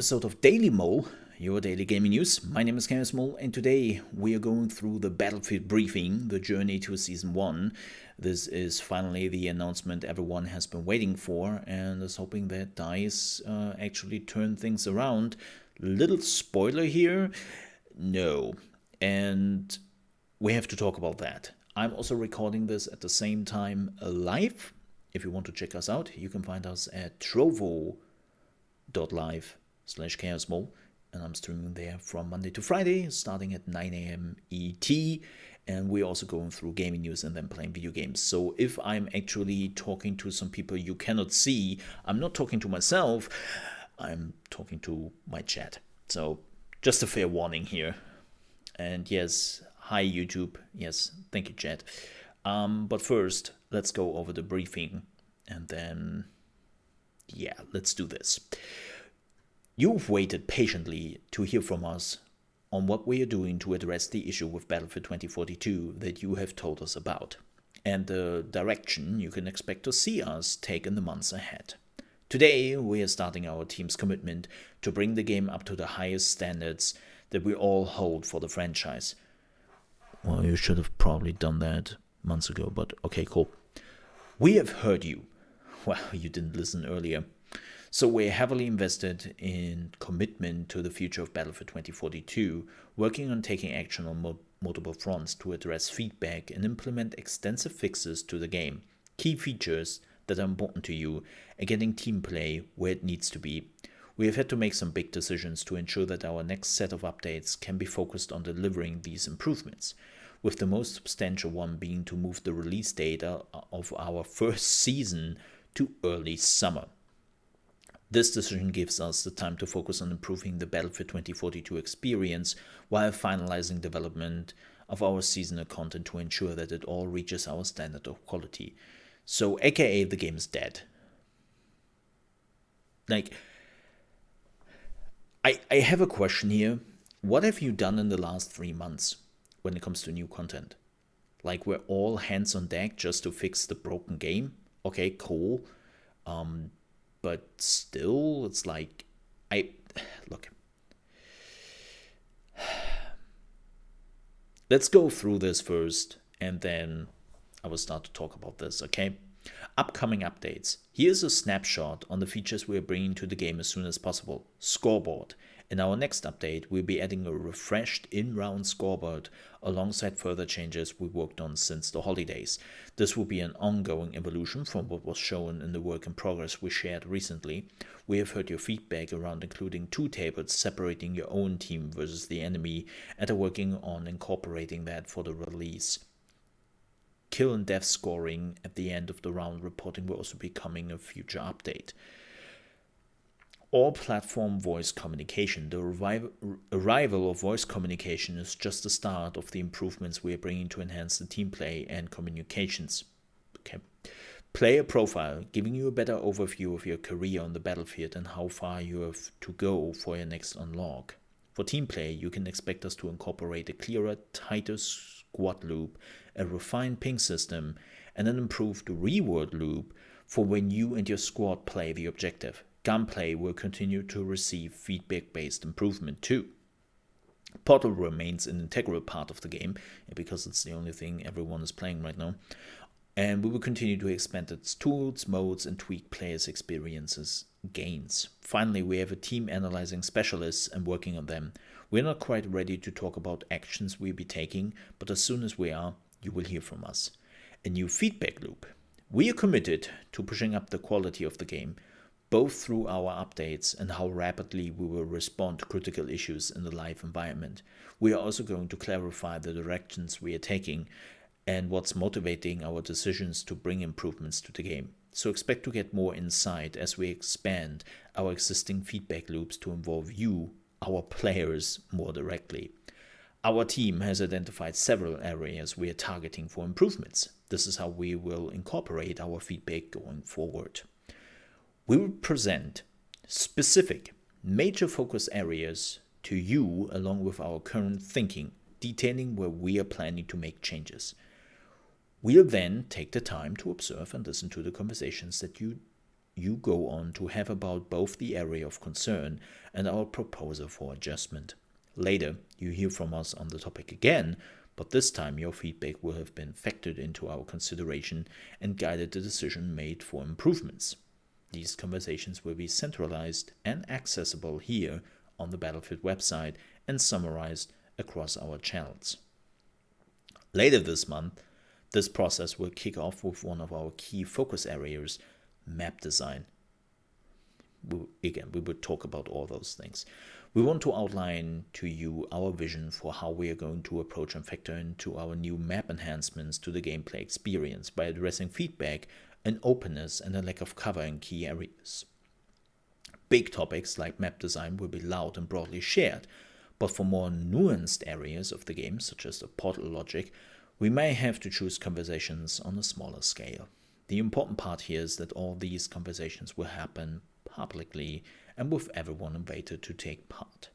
episode of DailyMole, your daily gaming news. My name is ChaosMole, and today we are going through the Battlefield briefing, the journey to Season 1. This is finally the announcement everyone has been waiting for, and is hoping that DICE actually turn things around. Little spoiler here, no. And we have to talk about that. I'm also recording this at the same time live. If you want to check us out, you can find us at trovo.live/ChaosMole, and I'm streaming there from Monday to Friday, starting at 9 a.m. ET, and we're also going through gaming news and then playing video games. So if I'm actually talking to some people you cannot see, I'm not talking to myself, I'm talking to my chat. So just a fair warning here. And yes, hi YouTube. Yes, thank you, chat. But first, let's go over the briefing, and then, yeah, let's do this. You've waited patiently to hear from us on what we are doing to address the issue with Battlefield 2042 that you have told us about, and the direction you can expect to see us take in the months ahead. Today, we are starting our team's commitment to bring the game up to the highest standards that we all hold for the franchise. Well, you should have probably done that months ago, but okay, cool. We have heard you. Well, you didn't listen earlier. So we're heavily invested in commitment to the future of Battlefield 2042, working on taking action on multiple fronts to address feedback and implement extensive fixes to the game, key features that are important to you, and getting team play where it needs to be. We have had to make some big decisions to ensure that our next set of updates can be focused on delivering these improvements, with the most substantial one being to move the release date of our first season to early summer. This decision gives us the time to focus on improving the Battlefield 2042 experience while finalizing development of our seasonal content to ensure that it all reaches our standard of quality. So, aka the game is dead. I have a question here. What have you done in the last 3 months when it comes to new content? We're all hands on deck just to fix the broken game? Okay, cool. But still, it's look. Let's go through this first, and then I will start to talk about this, okay? Upcoming updates. Here's a snapshot on the features we are bringing to the game as soon as possible. Scoreboard. In our next update, we'll be adding a refreshed in-round scoreboard alongside further changes we worked on since the holidays. This will be an ongoing evolution from what was shown in the work in progress we shared recently. We have heard your feedback around including 2 tables separating your own team versus the enemy, and are working on incorporating that for the release. Kill and death scoring at the end of the round reporting will also be coming a future update. All platform voice communication. The arrival of voice communication is just the start of the improvements we are bringing to enhance the team play and communications. Okay. Player profile, giving you a better overview of your career on the battlefield and how far you have to go for your next unlock. For team play, you can expect us to incorporate a clearer, tighter squad loop, a refined ping system, and an improved reward loop for when you and your squad play the objective. Gunplay will continue to receive feedback-based improvement too. Portal remains an integral part of the game, because it's the only thing everyone is playing right now, and we will continue to expand its tools, modes, and tweak players' experiences gains. Finally, we have a team analyzing specialists and working on them. We're not quite ready to talk about actions we'll be taking, but as soon as we are, you will hear from us. A new feedback loop. We are committed to pushing up the quality of the game, both through our updates and how rapidly we will respond to critical issues in the live environment. We are also going to clarify the directions we are taking and what's motivating our decisions to bring improvements to the game. So expect to get more insight as we expand our existing feedback loops to involve you, our players, more directly. Our team has identified several areas we are targeting for improvements. This is how we will incorporate our feedback going forward. We will present specific, major focus areas to you along with our current thinking, detailing where we are planning to make changes. We'll then take the time to observe and listen to the conversations that you you go on to have about both the area of concern and our proposal for adjustment. Later, you hear from us on the topic again, but this time your feedback will have been factored into our consideration and guided the decision made for improvements. These conversations will be centralized and accessible here on the Battlefield website and summarized across our channels. Later this month, this process will kick off with one of our key focus areas, map design. We will talk about all those things. We want to outline to you our vision for how we are going to approach and factor into our new map enhancements to the gameplay experience by addressing feedback and openness and a lack of cover in key areas. Big topics like map design will be loud and broadly shared, but for more nuanced areas of the game, such as the portal logic, we may have to choose conversations on a smaller scale. The important part here is that all these conversations will happen publicly and with everyone invited to take part.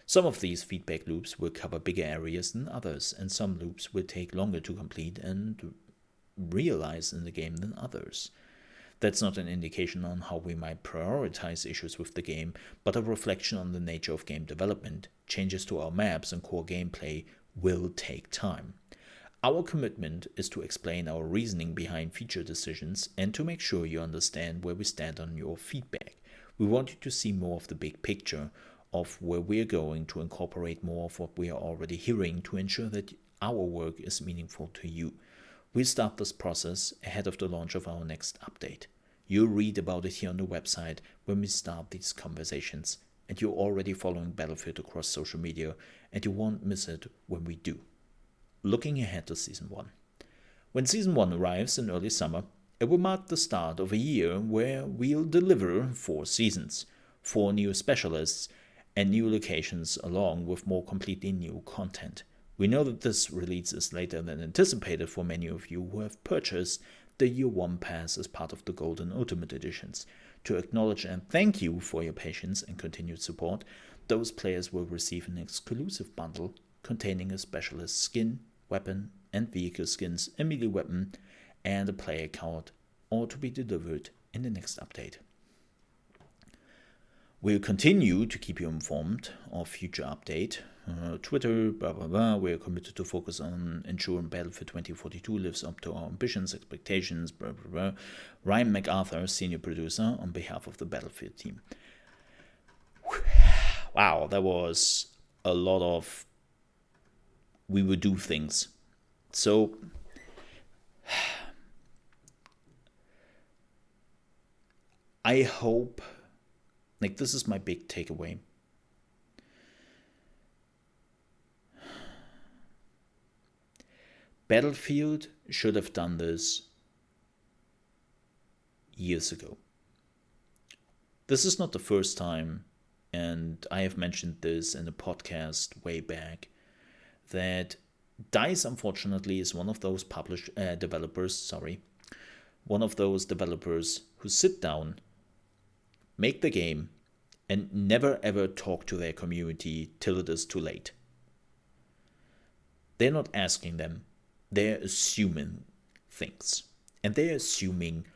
Some of these feedback loops will cover bigger areas than others, and some loops will take longer to complete and realize in the game than others. That's not an indication on how we might prioritize issues with the game, but a reflection on the nature of game development. Changes to our maps and core gameplay will take time. Our commitment is to explain our reasoning behind feature decisions and to make sure you understand where we stand on your feedback. We want you to see more of the big picture of where we're going to incorporate more of what we are already hearing to ensure that our work is meaningful to you. We'll start this process ahead of the launch of our next update. You'll read about it here on the website when we start these conversations, and you're already following Battlefield across social media, and you won't miss it when we do. Looking ahead to Season 1. When Season 1 arrives in early summer, it will mark the start of a year where we'll deliver 4 seasons, 4 new specialists, and new locations along with more completely new content. We know that this release is later than anticipated for many of you who have purchased the Year 1 Pass as part of the Golden Ultimate Editions. To acknowledge and thank you for your patience and continued support, those players will receive an exclusive bundle containing a specialist skin, weapon and vehicle skins, a melee weapon, and a player card, all to be delivered in the next update. We'll continue to keep you informed of future update. Twitter, blah blah blah. We're committed to focus on ensuring Battlefield 2042 lives up to our ambitions, expectations, blah blah blah. Ryan MacArthur, senior producer, on behalf of the Battlefield team. Wow, that was a lot of we will do things. So I hope, like, this is my big takeaway. Battlefield should have done this years ago. This is not the first time, and I have mentioned this in a podcast way back, that DICE, unfortunately, is one of those developers who sit down, make the game, and never ever talk to their community till it is too late. They're not asking them, they're assuming things. And they're assuming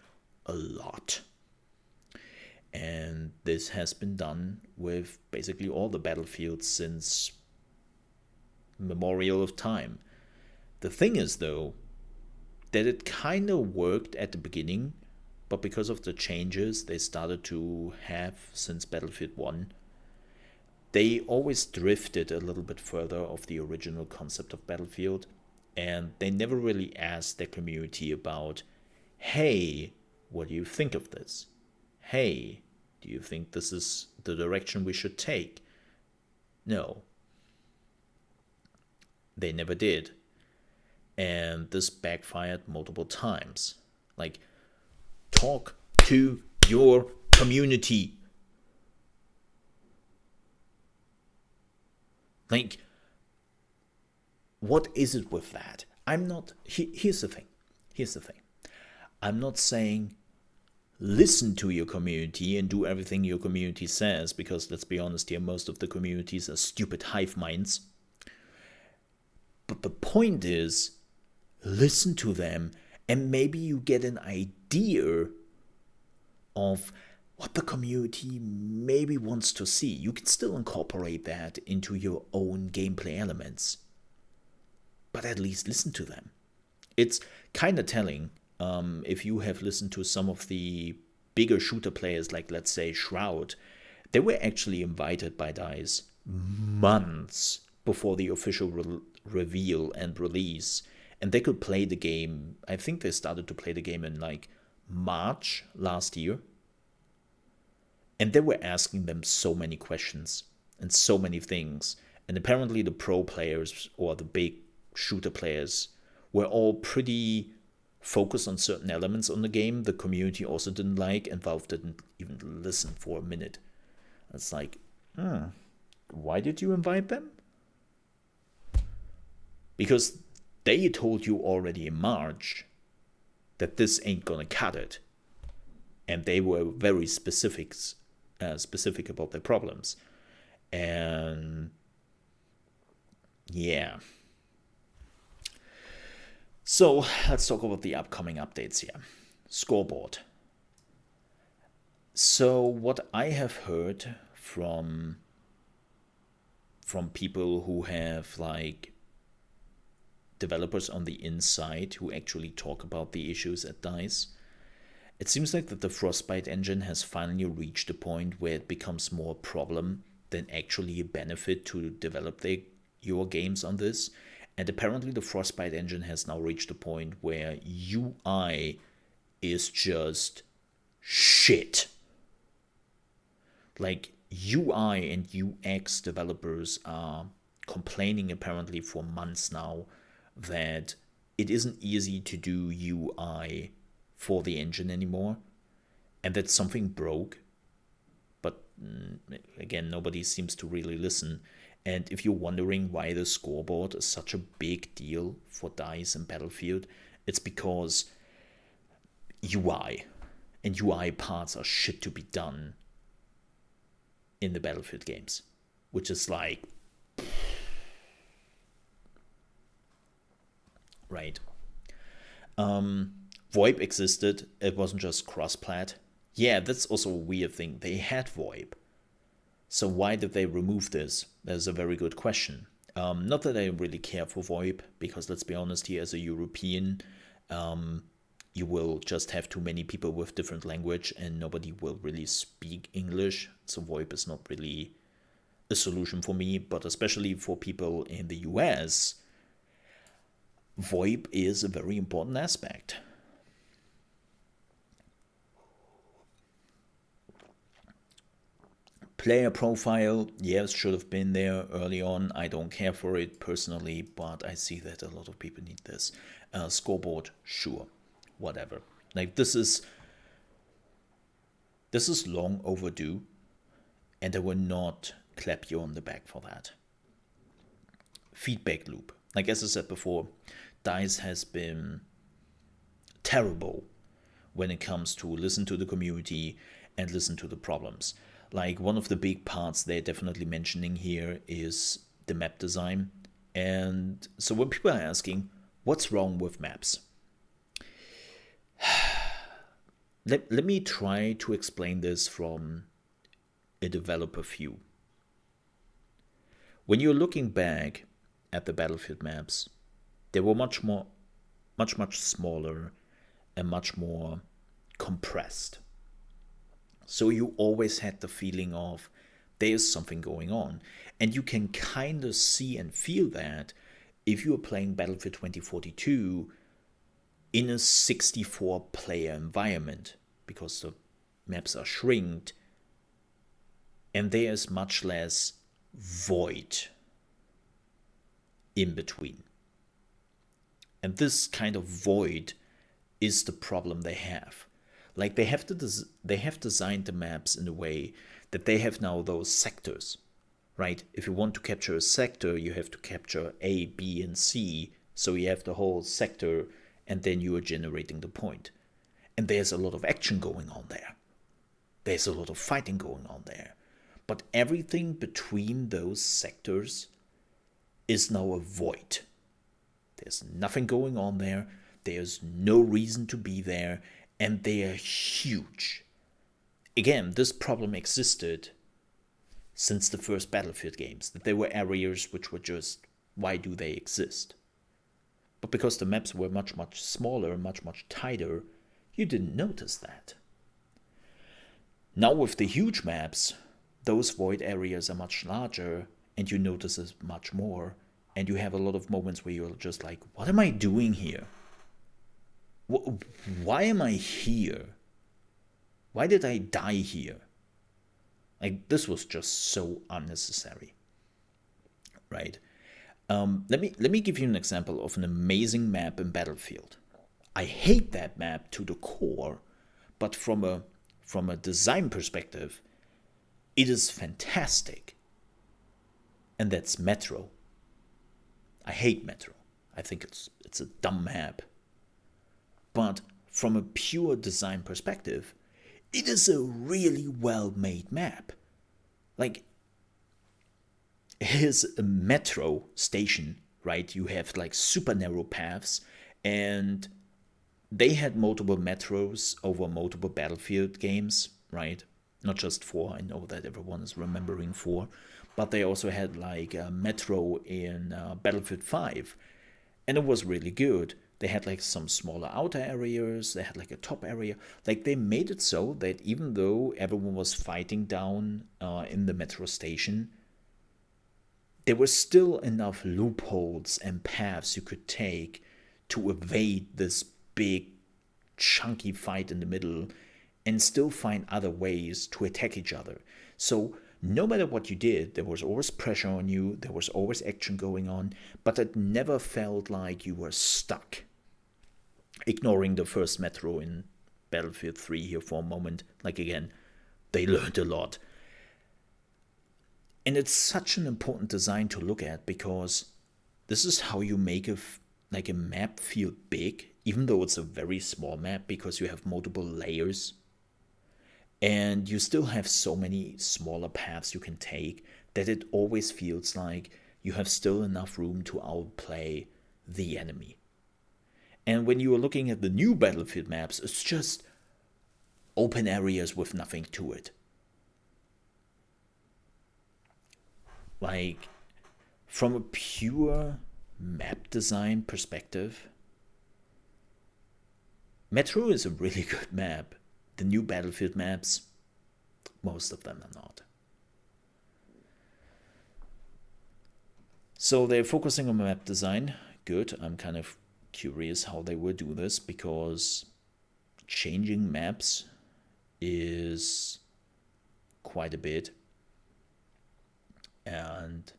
a lot. And this has been done with basically all the Battlefields since memorial of time. The thing is, though, that it kind of worked at the beginning, but because of the changes they started to have since Battlefield 1, they always drifted a little bit further of the original concept of Battlefield, and they never really asked their community about, hey, what do you think of this? Hey, do you think this is the direction we should take? No. They never did. And this backfired multiple times. Like, talk to your community. Like, what is it with that? Here's the thing. I'm not saying listen to your community and do everything your community says, because let's be honest here, most of the communities are stupid hive minds. But the point is, listen to them and maybe you get an idea of what the community maybe wants to see. You can still incorporate that into your own gameplay elements, but at least listen to them. It's kind of telling if you have listened to some of the bigger shooter players, like let's say Shroud. They were actually invited by DICE months before the official reveal and release, and they could play the game. I think they started to play the game in like March last year, and they were asking them so many questions and so many things. And apparently the pro players or the big shooter players were all pretty focused on certain elements on the game the community also didn't like, and Valve didn't even listen for a minute. It's like, why did you invite them? Because they told you already in March that this ain't gonna cut it. And they were very specific about their problems. And yeah. So let's talk about the upcoming updates here. Scoreboard. So what I have heard from people who have like developers on the inside who actually talk about the issues at DICE, it seems like that the Frostbite engine has finally reached a point where it becomes more a problem than actually a benefit to develop your games on this. And apparently the Frostbite engine has now reached a point where UI is just shit. Like UI and UX developers are complaining apparently for months now that it isn't easy to do UI for the engine anymore, and that something broke. But again, nobody seems to really listen. And if you're wondering why the scoreboard is such a big deal for DICE and Battlefield, it's because UI and UI parts are shit to be done in the Battlefield games, which is like, right. VoIP existed. It wasn't just cross-plat. Yeah, that's also a weird thing. They had VoIP. So why did they remove this? That's a very good question. Not that I really care for VoIP, because let's be honest here, as a European, you will just have too many people with different language and nobody will really speak English. So VoIP is not really a solution for me, but especially for people in the US, VoIP is a very important aspect. Player profile, yes, should have been there early on. I don't care for it personally, but I see that a lot of people need this. Scoreboard, sure, whatever. Like this is long overdue, and I will not clap you on the back for that. Feedback loop. Like as I said before, DICE has been terrible when it comes to listen to the community and listen to the problems. Like one of the big parts they're definitely mentioning here is the map design. And so when people are asking, what's wrong with maps? Let me try to explain this from a developer view. When you're looking back at the Battlefield maps, they were much smaller and much more compressed. So you always had the feeling of there's something going on. And you can kind of see and feel that if you are playing Battlefield 2042 in a 64-player environment, because the maps are shrinked, and there's much less void in between. And this kind of void is the problem they have. Like they have designed the maps in a way that they have now those sectors, right? If you want to capture a sector, you have to capture A, B, and C. So you have the whole sector, and then you are generating the point. And there's a lot of action going on there. There's a lot of fighting going on there. But everything between those sectors is now a void. There's nothing going on there. There's no reason to be there. And they are huge. again, this problem existed since the first Battlefield games, that there were areas which were just, why do they exist? But because the maps were much, much smaller, much, much tighter, you didn't notice that. Now with the huge maps, those void areas are much larger, and you notice it much more, and you have a lot of moments where you're just like, what am I doing here? Why am I here? Why did I die here? Like, this was just so unnecessary, right? Let me give you an example of an amazing map in Battlefield. I hate that map to the core, but from a design perspective, it is fantastic. And that's Metro. I hate Metro. I think it's a dumb map. But from a pure design perspective, it is a really well-made map. Like, here's a metro station, right? You have like super narrow paths, and they had multiple metros over multiple Battlefield games, right? Not just 4, I know that everyone is remembering 4, but they also had like a metro in Battlefield 5, and it was really good. They had like some smaller outer areas, they had like a top area. Like, they made it so that even though everyone was fighting down in the metro station, there were still enough loopholes and paths you could take to evade this big chunky fight in the middle and still find other ways to attack each other. So no matter what you did, there was always pressure on you, there was always action going on, but it never felt like you were stuck. Ignoring the first metro in Battlefield 3 here for a moment, like, again, they learned a lot. And it's such an important design to look at, because this is how you make a map feel big, even though it's a very small map, because you have multiple layers. And you still have so many smaller paths you can take that it always feels like you have still enough room to outplay the enemy. And when you are looking at the new Battlefield maps, it's just open areas with nothing to it. Like, from a pure map design perspective, Metro is a really good map. The new Battlefield maps, most of them are not. So they're focusing on map design. Good. I'm kind of curious how they will do this, because changing maps is quite a bit. And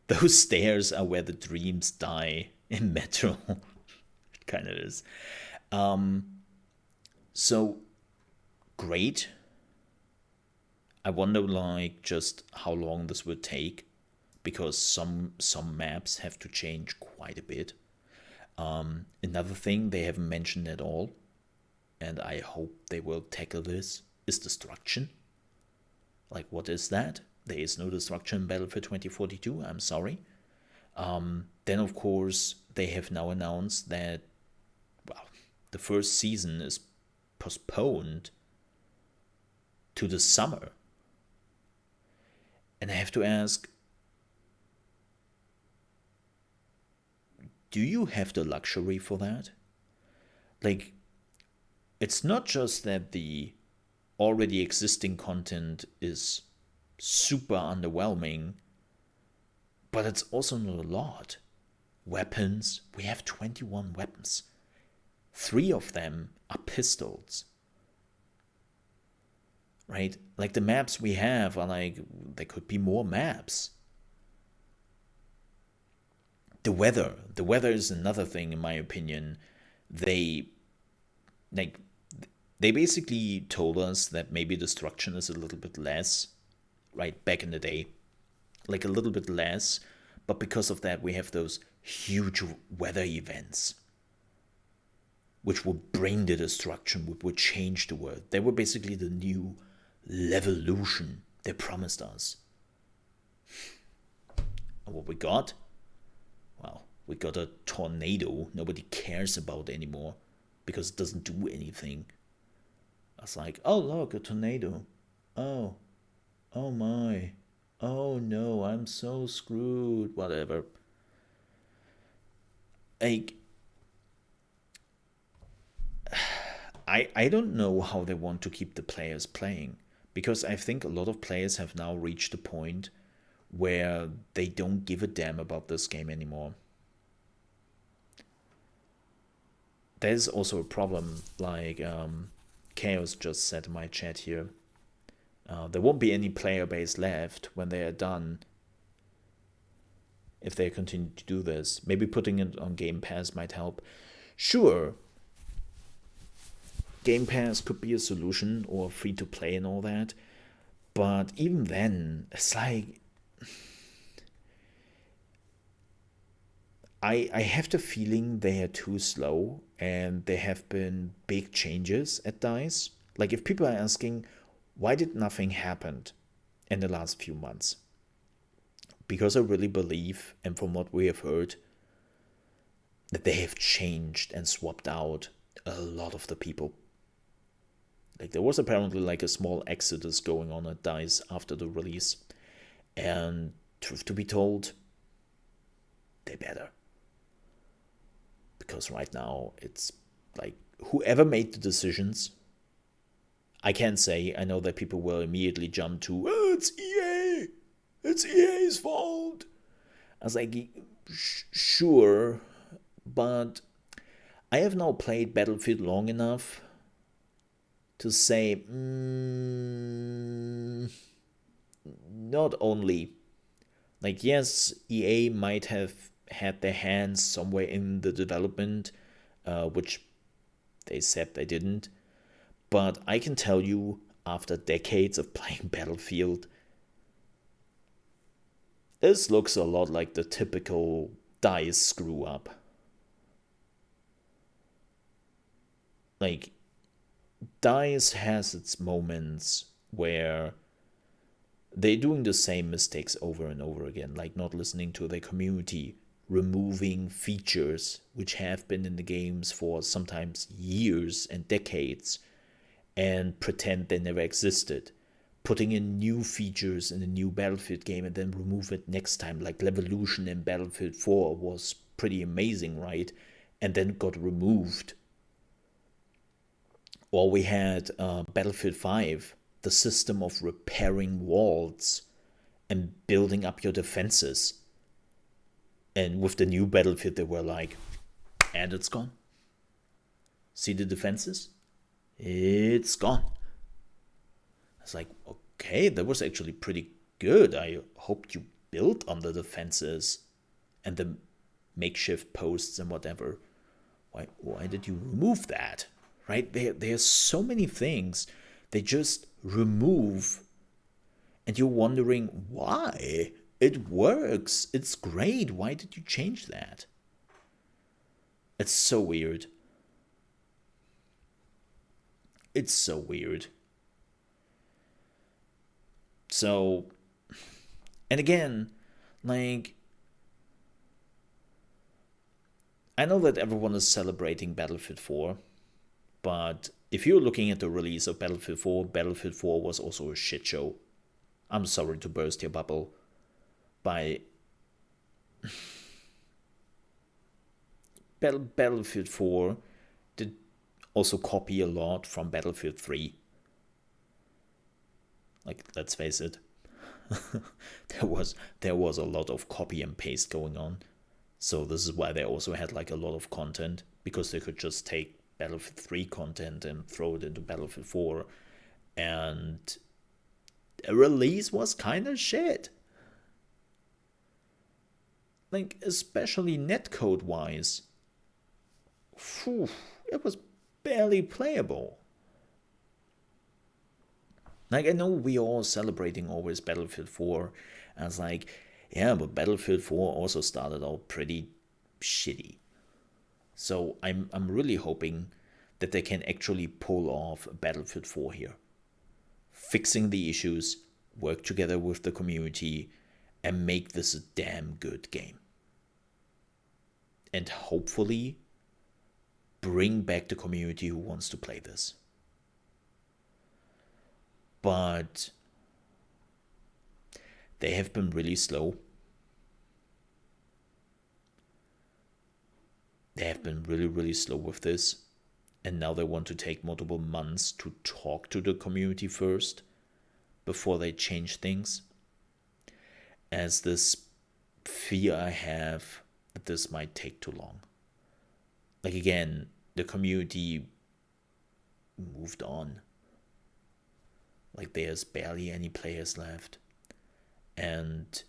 those stairs are where the dreams die in Metro. It kind of is. So, great. I wonder, like, just how long this will take, because some maps have to change quite a bit. Another thing they haven't mentioned at all, and I hope they will tackle this, is destruction. Like, what is that? There is no destruction in Battlefield 2042, I'm sorry. Then, of course, they have now announced that, well, the first season is postponed to the summer. And I have to ask, do you have the luxury for that? Like, it's not just that the already existing content is super underwhelming, but it's also not a lot. Weapons, we have 21 weapons. 3 of them are pistols. Right? Like, the maps we have are like, there could be more maps. The weather is another thing, in my opinion. They basically told us that maybe destruction is a little bit less, right, back in the day. Like, a little bit less, but because of that we have those huge weather events which will bring the destruction, which will change the world. They were basically the new Levolution they promised us. And what we got? Well, we got a tornado nobody cares about anymore, because it doesn't do anything. I was like, oh look, a tornado. Oh, oh my. Oh no, I'm so screwed. Whatever. Like, I don't know how they want to keep the players playing, because I think a lot of players have now reached a point where they don't give a damn about this game anymore. There's also a problem, like Chaos just said in my chat here. There won't be any player base left when they are done if they continue to do this. Maybe putting it on Game Pass might help. Sure, Game Pass could be a solution, or free to play and all that. But even then, it's like I have the feeling they are too slow, and there have been big changes at DICE. Like, if people are asking, why did nothing happen in the last few months? Because I really believe, and from what we have heard, that they have changed and swapped out a lot of the people. Like, there was apparently like a small exodus going on at DICE after the release. And truth to be told, they better. Because right now, it's like, whoever made the decisions, I can't say. I know that people will immediately jump to, oh, it's EA! It's EA's fault! I was like, sure, but I have now played Battlefield long enough to say, not only. Like, yes, EA might have had their hands somewhere in the development, which they said they didn't. But I can tell you, after decades of playing Battlefield, this looks a lot like the typical DICE screw up. Like, DICE has its moments where they're doing the same mistakes over and over again, like not listening to their community, removing features which have been in the games for sometimes years and decades, and pretend they never existed. Putting in new features in a new Battlefield game and then remove it next time, like Levolution in Battlefield 4 was pretty amazing, right? And then got removed. Or we had Battlefield 5, the system of repairing walls and building up your defenses. And with the new Battlefield, they were like, and it's gone. See the defenses? It's gone. It's like, okay, that was actually pretty good. I hoped you built on the defenses and the makeshift posts and whatever. Why did you remove that? Right? There's so many things they just remove, and you're wondering why. It works. It's great. Why did you change that? It's so weird. It's so weird. So, and again, like, I know that everyone is celebrating Battlefield 4, but if you're looking at the release of Battlefield 4 was also a shit show. I'm sorry to burst your bubble. Battlefield 4 did also copy a lot from Battlefield 3. Like, let's face it, there was a lot of copy and paste going on. So this is why they also had like a lot of content, because they could just take Battlefield 3 content and throw it into Battlefield 4, and a release was kind of shit. Like, especially netcode wise, it was barely playable. Like, I know we all celebrating always Battlefield 4 as like, yeah, but Battlefield 4 also started out pretty shitty. So I'm really hoping that they can actually pull off Battlefield 4 here. Fixing the issues, work together with the community, and make this a damn good game. And hopefully bring back the community who wants to play this. but they have been really slow. They have been really, really slow with this. And now they want to take multiple months to talk to the community first before they change things. As this fear I have that this might take too long. Like, again, the community moved on. Like, there's barely any players left. And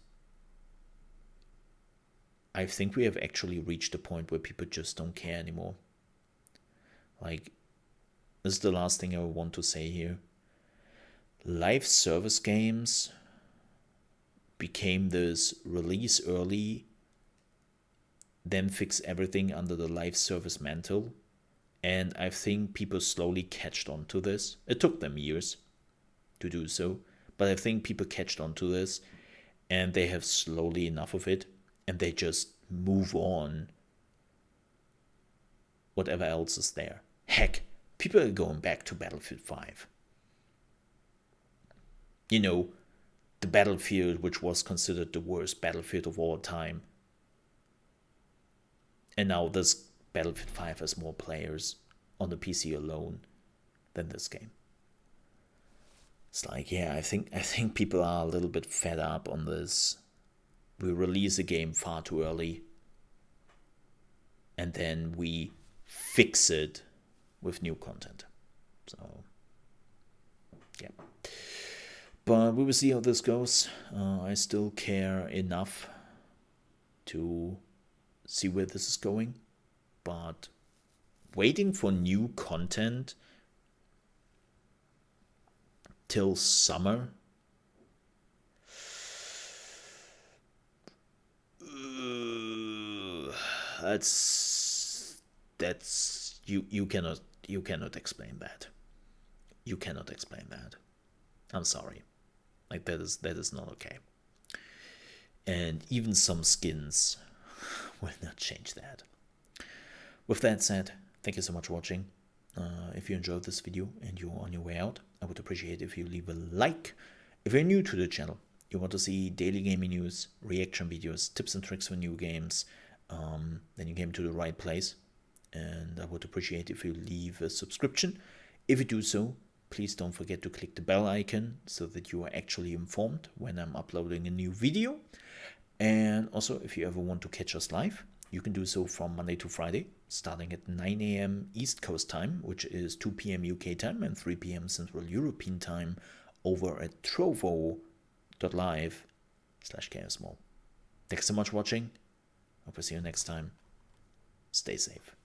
I think we have actually reached a point where people just don't care anymore. Like, this is the last thing I want to say here. Live service games became this release early, then fix everything under the live service mantle. And I think people slowly catched on to this. It took them years to do so, but I think people catched on to this, and they have slowly enough of it, and they just move on whatever else is there. Heck, people are going back to Battlefield 5. You know, the Battlefield which was considered the worst Battlefield of all time. And now this Battlefield 5 has more players on the PC alone than this game. It's like, yeah, I think people are a little bit fed up on this. We release a game far too early, and then we fix it with new content. So, yeah. But we will see how this goes. I still care enough to see where this is going. But waiting for new content till summer, that's you cannot explain that. You cannot explain that. I'm sorry. Like, that is not okay. And even some skins will not change that. With that said, thank you so much for watching. If you enjoyed this video and you're on your way out, I would appreciate if you leave a like. If you're new to the channel, you want to see daily gaming news, reaction videos, tips and tricks for new games, then you came to the right place. And I would appreciate if you leave a subscription. If you do so, please don't forget to click the bell icon so that you are actually informed when I'm uploading a new video. And also, if you ever want to catch us live, you can do so from Monday to Friday, starting at 9 a.m. East Coast time, which is 2 p.m. UK time and 3 p.m. Central European time, over at trovo.live/ChaosMole. Thanks so much for watching. Hope to see you next time. Stay safe.